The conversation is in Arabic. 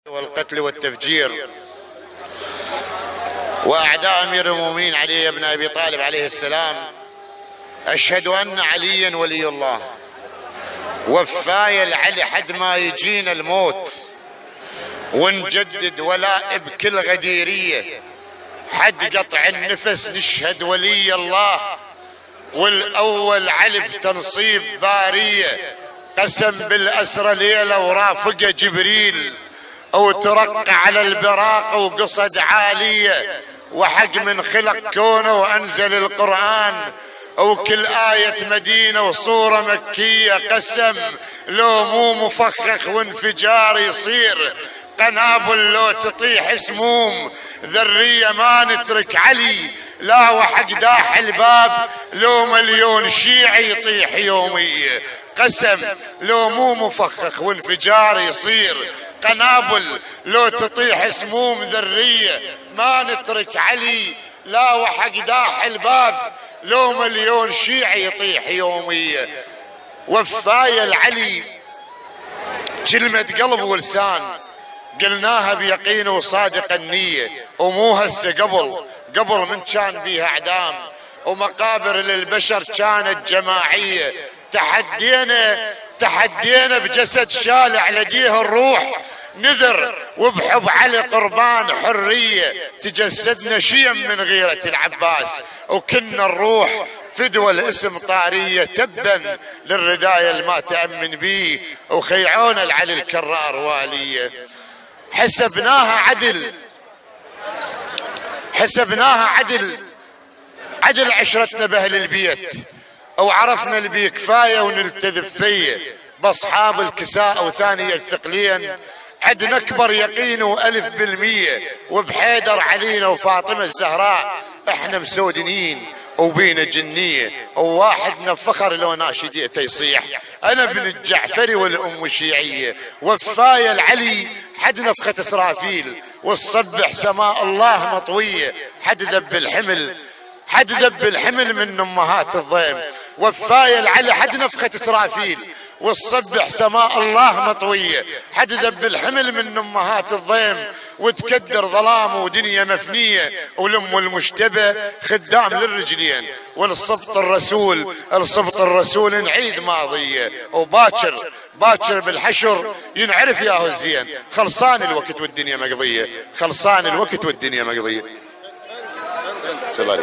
والقتل والتفجير وأعداء أمير المؤمنين علي بن أبي طالب عليه السلام. أشهد أن عليا ولي الله، وفاي العلي حد ما يجينا الموت، ونجدد ولاء بكل غديرية حد قطع النفس نشهد ولي الله. والأول علي بتنصيب بارية، قسم بالأسرى ليلة ورافقه جبريل، أو ترقى على البراق وقصد عالية، وحق من خلق كونه وأنزل القرآن، وكل آية مدينة وصورة مكية قسم لو مو مفخخ وانفجار يصير، قنابل لو تطيح سموم ذرية ما نترك علي، لا وحق داح الباب لو مليون شيعي يطيح يومية، قسم لو مو مفخخ وانفجار يصير، قنابل لو تطيح سموم ذرية ما نترك علي، لا وحق داح الباب لو مليون شيعي يطيح يومية. وفاي العلي كلمة قلب ولسان قلناها بيقين وصادق النية، ومو هسه قبل من كان بيها اعدام ومقابر للبشر كانت جماعية، تحدينا بجسد شالع لديه الروح، نذر وبحب علي قربان حرية، تجسدنا شيم من غيرة العباس، وكنا الروح فدوى الاسم طارية، تبا للرداية الما تأمن بيه، وخيعونا العلي الكرار والية. حسبناها عدل عشرتنا بأهل البيت، وعرفنا البي كفاية ونلتذب فيه، باصحاب الكساء وثاني الثقلين عدنا اكبر يقين و1000%، وبحيدر علينا وفاطمة الزهراء احنا مسودنين وبينا جنية، وواحدنا فخر لو ناشديته يصيح انا ابن الجعفري والام الشيعية. وفاي العلي حد نفخة اسرافيل والصبح سماء الله مطوية، حد ذب الحمل من امهات الضيم. وفاي العلي حد نفخة اسرافيل والصبح سماء الله مطوية، حد ذب الحمل من امهات الضيم، وتكدر ظلام ودنيا مفنية، ولم المشتبه خدام للرجلين، والصبط الرسول نعيد ماضية، وباكر بالحشر ينعرف ياهو الزين، خلصان الوقت والدنيا مقضية. صلى الله عليه وسلم.